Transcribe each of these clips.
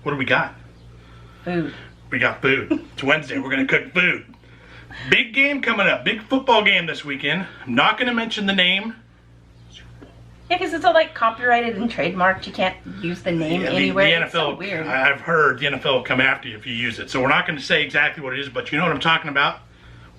What do we got? Food. We got food. It's Wednesday. We're going to cook food. Big game coming up. Big football game this weekend. I'm not going to mention the name. Yeah, because it's all like copyrighted and trademarked. You can't use the name anywhere. The NFL, it's so weird. I've heard the NFL will come after you if you use it. So we're not going to say exactly what it is, but you know what I'm talking about.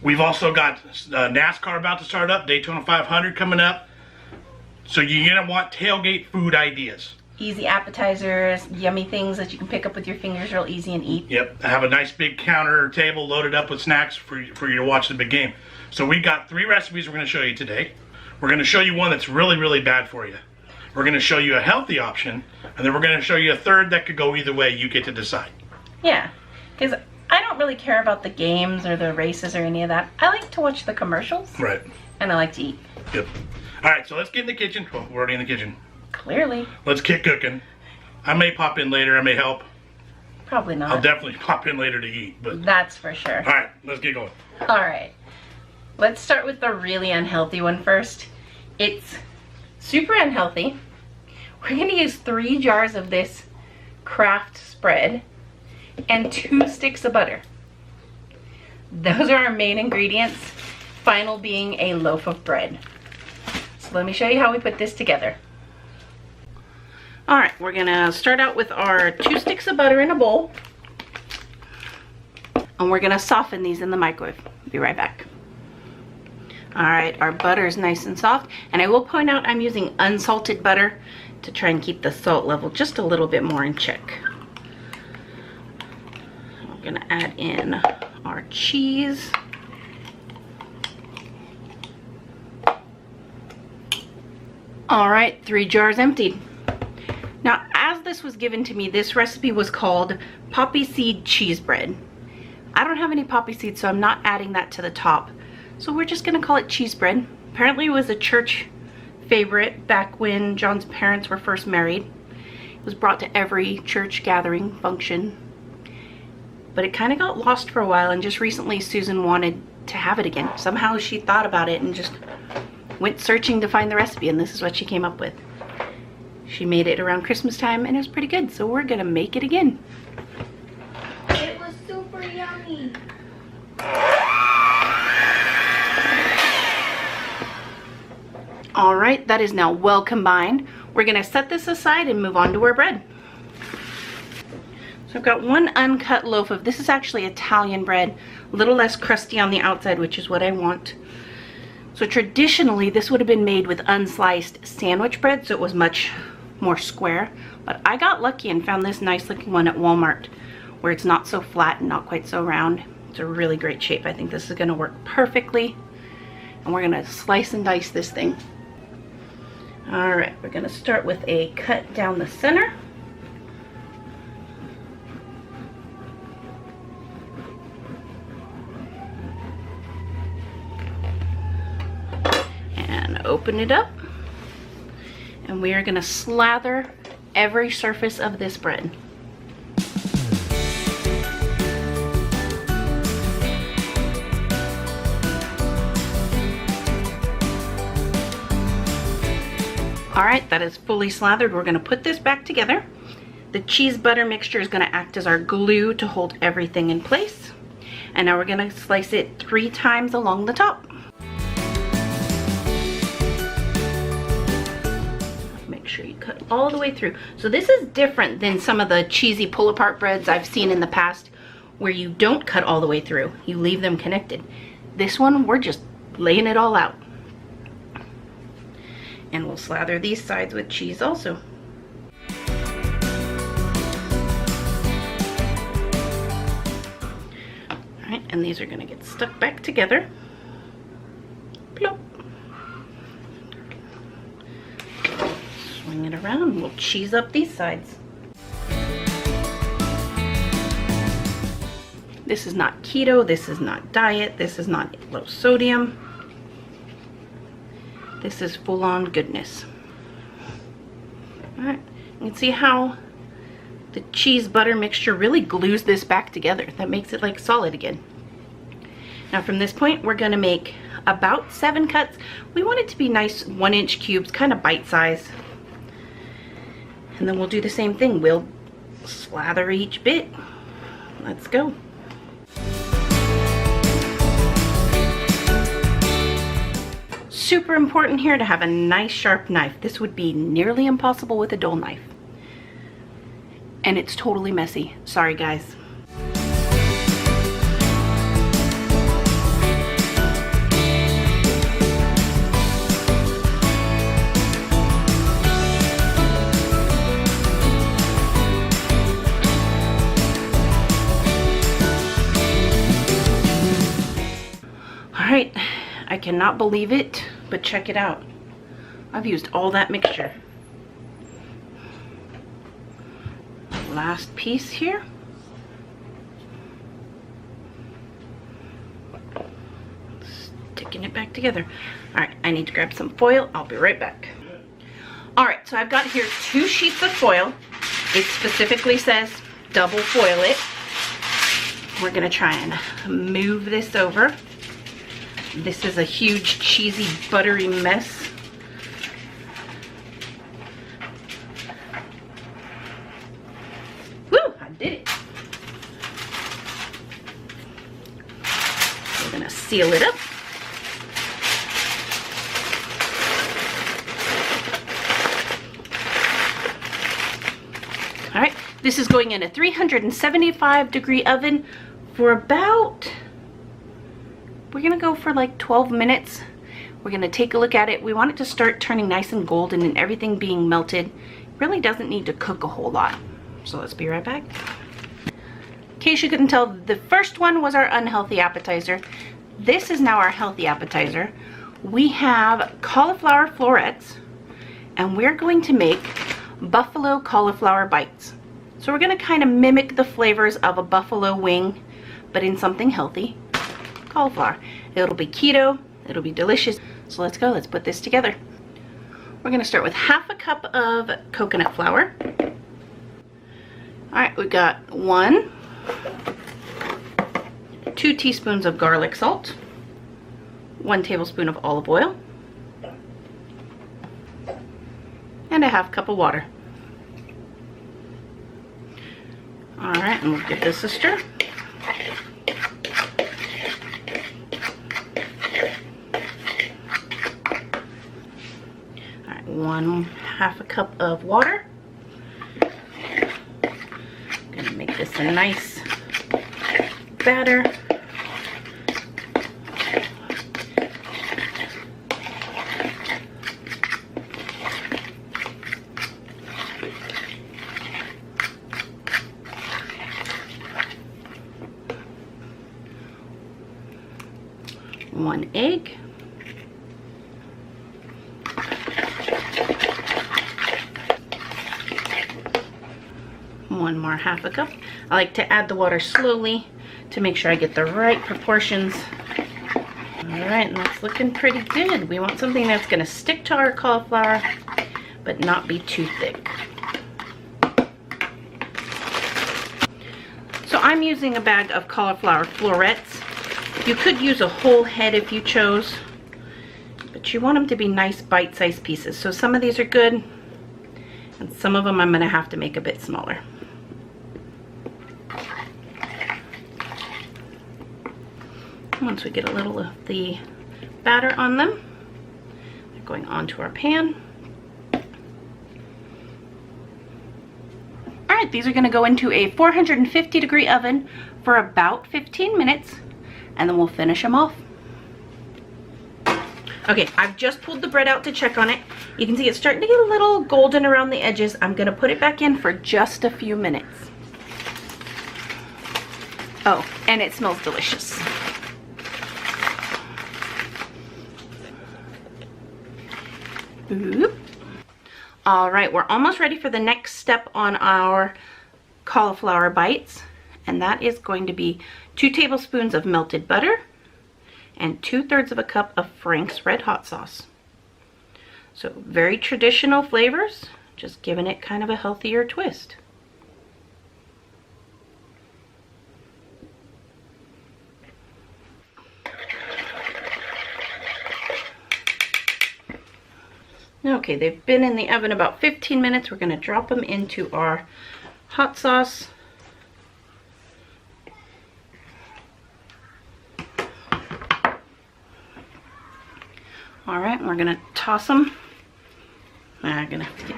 We've also got NASCAR about to start up, Daytona 500 coming up. So you're going to want tailgate food ideas. Easy appetizers, yummy things that you can pick up with your fingers real easy and eat. Yep, I have a nice big counter table loaded up with snacks for you to watch the big game. So we've got 3 recipes we're going to show you today. We're going to show you one that's really, really bad for you. We're going to show you a healthy option, and then we're going to show you a third that could go either way. You get to decide. Yeah, because I don't really care about the games or the races or any of that. I like to watch the commercials. Right. And I like to eat. Yep. All right, so let's get in the kitchen. Well, we're already in the kitchen. Clearly. Let's get cooking. I may pop in later. I may help. Probably not. I'll definitely pop in later to eat. But that's for sure. All right, let's get going. All right. Let's start with the really unhealthy one first. It's super unhealthy. We're going to use 3 jars of this Kraft spread and 2 sticks of butter. Those are our main ingredients. Final being a loaf of bread. So let me show you how we put this together. All right, we're gonna start out with our 2 sticks of butter in a bowl. And we're gonna soften these in the microwave. Be right back. All right, our butter is nice and soft. And I will point out I'm using unsalted butter to try and keep the salt level just a little bit more in check. We're gonna add in our cheese. All right, 3 jars emptied. Now, as this was given to me, this recipe was called poppy seed cheese bread. I don't have any poppy seeds, so I'm not adding that to the top. So we're just gonna call it cheese bread. Apparently it was a church favorite back when John's parents were first married. It was brought to every church gathering function. But it kind of got lost for a while, and just recently Susan wanted to have it again. Somehow she thought about it and just went searching to find the recipe, and this is what she came up with. She made it around Christmas time and it was pretty good, so we're gonna make it again. It was super yummy. All right, that is now well combined. We're gonna set this aside and move on to our bread. So I've got 1 uncut loaf of, this is actually Italian bread, a little less crusty on the outside, which is what I want. So traditionally, this would have been made with unsliced sandwich bread, so it was much more square. But I got lucky and found this nice looking one at Walmart, where it's not so flat and not quite so round. It's a really great shape. I think this is gonna work perfectly. And we're gonna slice and dice this thing. All right, we're gonna start with a cut down the center. And open it up. And we are gonna slather every surface of this bread. All right, that is fully slathered. We're gonna put this back together. The cheese butter mixture is gonna act as our glue to hold everything in place. And now we're gonna slice it 3 times along the top. Make sure you cut all the way through. So this is different than some of the cheesy pull-apart breads I've seen in the past where you don't cut all the way through. You leave them connected. This one, we're just laying it all out. And we'll slather these sides with cheese also. All right, and these are gonna get stuck back together. Plop. Swing it around and we'll cheese up these sides. This is not keto, this is not diet, this is not low sodium. This is full-on goodness. All right, you can see how the cheese butter mixture really glues this back together. That makes it like solid again. Now from this point, we're gonna make about 7 cuts. We want it to be nice 1-inch cubes, kind of bite size. And then we'll do the same thing. We'll Slather each bit. Let's go. Super important here to have a nice sharp knife. This would be nearly impossible with a dull knife. And it's totally messy. Sorry guys. Alright, I cannot believe it, but check it out. I've used all that mixture. Last piece here. Sticking it back together. Alright, I need to grab some foil. I'll be right back. Alright, so I've got here 2 sheets of foil. It specifically says double foil it. We're going to try and move this over. This is a huge, cheesy, buttery mess. Woo! I did it. We're gonna seal it up. All right, this is going in a 375-degree oven for about, we're gonna go for like 12 minutes. We're gonna take a look at it. We want it to start turning nice and golden and everything being melted. It really doesn't need to cook a whole lot. So let's be right back. In case you couldn't tell, the first one was our unhealthy appetizer. This is now our healthy appetizer. We have cauliflower florets, and we're going to make buffalo cauliflower bites. So we're gonna kind of mimic the flavors of a buffalo wing, but in something healthy. Cauliflower. It'll be keto, it'll be delicious. So let's go, let's put this together. We're gonna start with half a cup of coconut flour. All right, we've got 2 teaspoons of garlic salt, 1 tablespoon of olive oil, and a half cup of water. All right, and we'll give this a stir. Half a cup of water. I'm gonna make this a nice batter. One egg. 1 more half a cup. I like to add the water slowly to make sure I get the right proportions. All right, and that's looking pretty good. We want something that's going to stick to our cauliflower, but not be too thick. So I'm using a bag of cauliflower florets. You could use a whole head if you chose, but you want them to be nice bite-sized pieces. So some of these are good, and some of them I'm going to have to make a bit smaller. Once we get a little of the batter on them, they're going onto our pan. All right, these are going to go into a 450-degree oven for about 15 minutes, and then we'll finish them off. Okay, I've just pulled the bread out to check on it. You can see it's starting to get a little golden around the edges. I'm going to put it back in for just a few minutes. Oh, and it smells delicious. Oop. All right, we're almost ready for the next step on our cauliflower bites, and that is going to be 2 tablespoons of melted butter and 2/3 of a cup of Frank's Red Hot sauce. So very traditional flavors, just giving it kind of a healthier twist. Okay, they've been in the oven about 15 minutes. We're going to drop them into our hot sauce. All right, we're gonna toss them. I'm gonna have to get.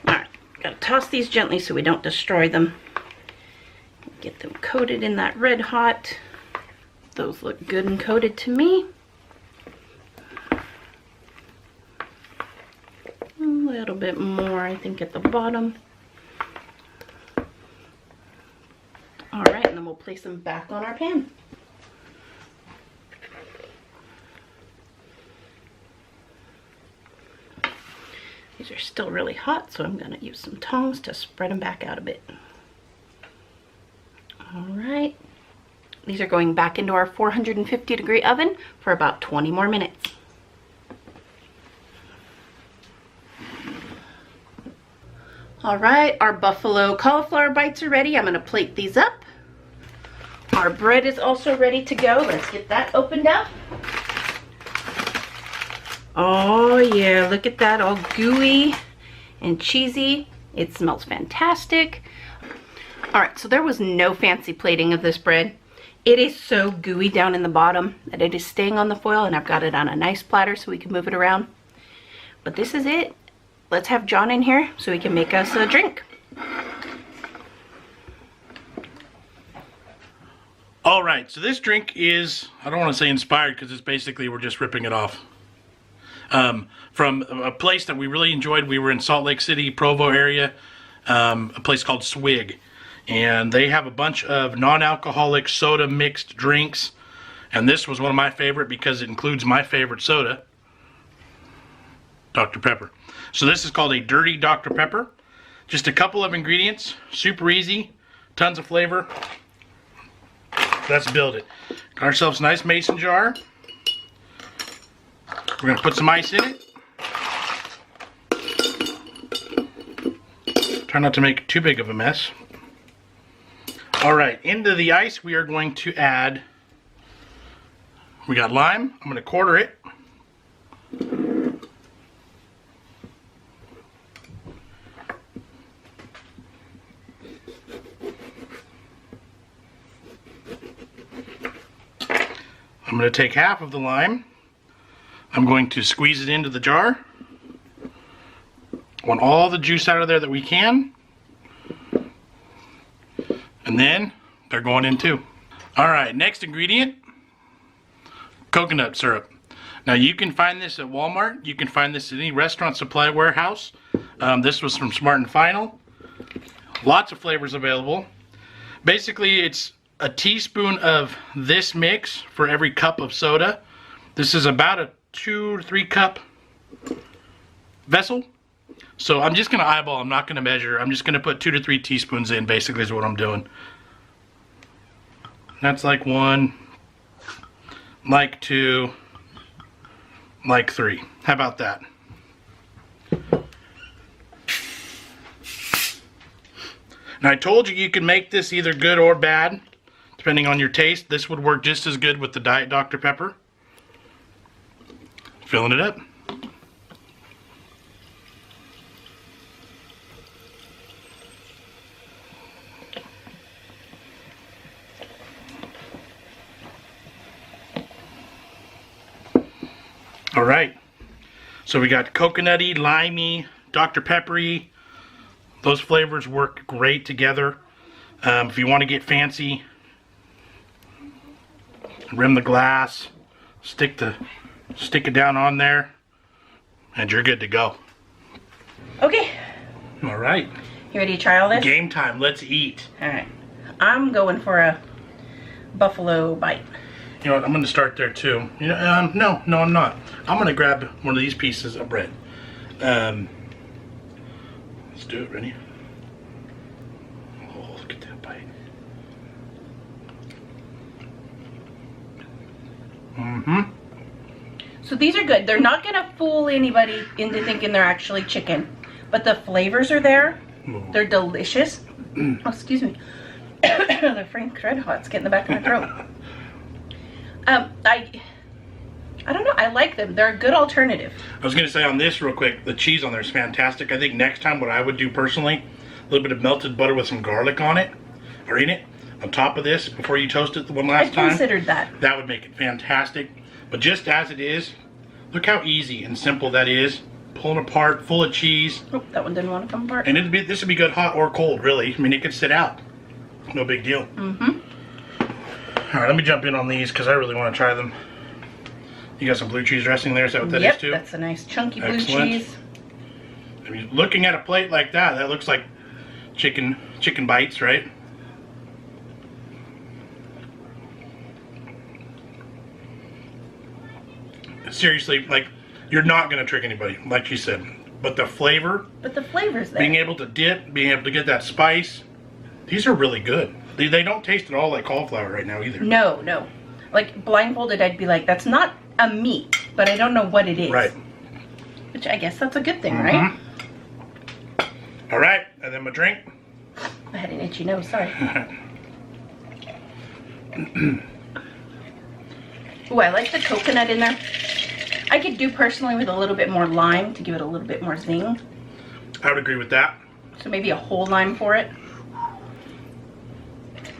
All right, gotta toss these gently so we don't destroy them. Get them coated in that red hot. Those look good and coated to me. A little bit more, I think, at the bottom. All right, and then we'll place them back on our pan. These are still really hot, so I'm going to use some tongs to spread them back out a bit. All right. These are going back into our 450-degree oven for about 20 more minutes. All right, our buffalo cauliflower bites are ready. I'm going to plate these up. Our bread is also ready to go. Let's get that opened up. Oh yeah, look at that, all gooey and cheesy. It smells fantastic. All right, so there was no fancy plating of this bread. It is so gooey down in the bottom that it is staying on the foil, and I've got it on a nice platter so we can move it around. But this is it. Let's have John in here so he can make us a drink. All right, so this drink is, I don't want to say inspired because it's basically we're just ripping it off. From a place that we really enjoyed. We were in Salt Lake City, Provo area, a place called Swig. And they have a bunch of non-alcoholic soda mixed drinks. And this was one of my favorite because it includes my favorite soda, Dr. Pepper. So this is called a Dirty Dr. Pepper. Just a couple of ingredients, super easy, tons of flavor. Let's build it. Got ourselves a nice mason jar. We're going to put some ice in it. Try not to make too big of a mess. Alright, into the ice we are going to add, we got lime. I'm going to quarter it. I'm going to take half of the lime. I'm going to squeeze it into the jar. Want all the juice out of there that we can. And then they're going in too. Alright, next ingredient, coconut syrup. Now you can find this at Walmart. You can find this at any restaurant supply warehouse. This was from Smart and Final. Lots of flavors available. Basically it's a teaspoon of this mix for every cup of soda. This is about a 2 to 3 cup vessel. So I'm just going to eyeball, I'm not going to measure. I'm just going to put 2 to 3 teaspoons in, basically is what I'm doing. That's like 1, like 2, like 3. How about that? Now I told you you can make this either good or bad, depending on your taste. This would work just as good with the Diet Dr. Pepper. Filling it up. All right. So we got coconutty, limey, Dr. Peppery. Those flavors work great together. If you want to get fancy, rim the glass, stick it down on there, and you're good to go. Okay. All right. You ready to try all this? Game time. Let's eat. All right. I'm going for a buffalo bite. You know what? I'm going to start there too. You know, no, I'm not. I'm going to grab one of these pieces of bread. Let's do it. Ready? Oh, look at that bite. Mm-hmm. So these are good. They're not going to fool anybody into thinking they're actually chicken. But the flavors are there. They're delicious. Oh, excuse me. The Frank Red Hot's getting the back of my throat. I don't know. I like them. They're a good alternative. I was going to say on this real quick, the cheese on there is fantastic. I think next time what I would do personally, little bit of melted butter with some garlic on it, or in it, on top of this before you toast it the one last time. I considered that. That would make it fantastic. But just as it is, look how easy and simple that is. Pulling apart, full of cheese. Oh, that one didn't want to come apart. And this would be good hot or cold, really. I mean, it could sit out. No big deal. Mm-hmm. All right, let me jump in on these because I really want to try them. You got some blue cheese dressing there? Is that what that is too? Yep, that's a nice chunky blue Excellent. cheese. I mean, looking at a plate like that, that looks like chicken bites, right? Seriously, like, you're not going to trick anybody, like you said. But the flavor, But the flavor's there. being able to dip, being able to get that spice, these are really good. They don't taste at all like cauliflower right now either. No, no. Like, blindfolded, I'd be like, that's not a meat, but I don't know what it is. Right. Which I guess that's a good thing, right? All right, and then my drink. I had an itchy nose, sorry. Ooh, I like the coconut in there. I could do personally with a little bit more lime to give it a little bit more zing. I would agree with that. So maybe a whole lime for it.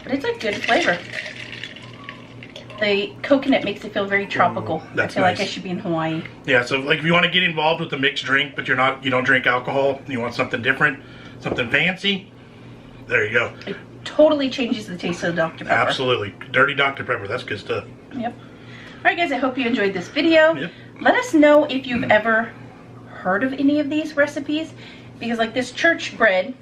But it's a good flavor. The coconut makes it feel very tropical. That's I feel like I nice. should be in Hawaii. Yeah, so like if you want to get involved with a mixed drink, but you don't drink alcohol, you want something different, something fancy, there you go. It totally changes the taste of the Dr. Pepper. Absolutely. Dirty Dr. Pepper, that's good stuff. Yep. Alright guys, I hope you enjoyed this video. Yep. Let us know if you've ever heard of any of these recipes. Because like this church bread,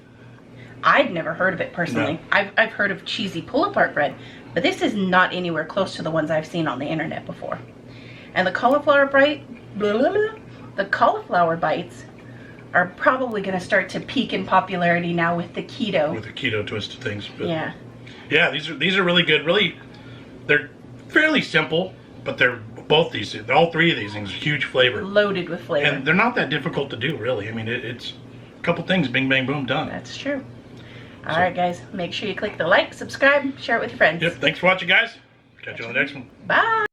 I'd never heard of it personally. No. I've heard of cheesy pull-apart bread. But this is not anywhere close to the ones I've seen on the internet before. And the cauliflower the cauliflower bites are probably going to start to peak in popularity now with the keto. With the keto twist of things. But Yeah. yeah, these are really good. Really, they're fairly simple, but they're all three of these things, huge flavor. Loaded with flavor. And they're not that difficult to do, really. I mean, it's a couple things, bing, bang, boom, done. That's true. Alright guys, make sure you click the like, subscribe, share it with your friends. Yep, thanks for watching, guys. Catch you on the next one. Bye!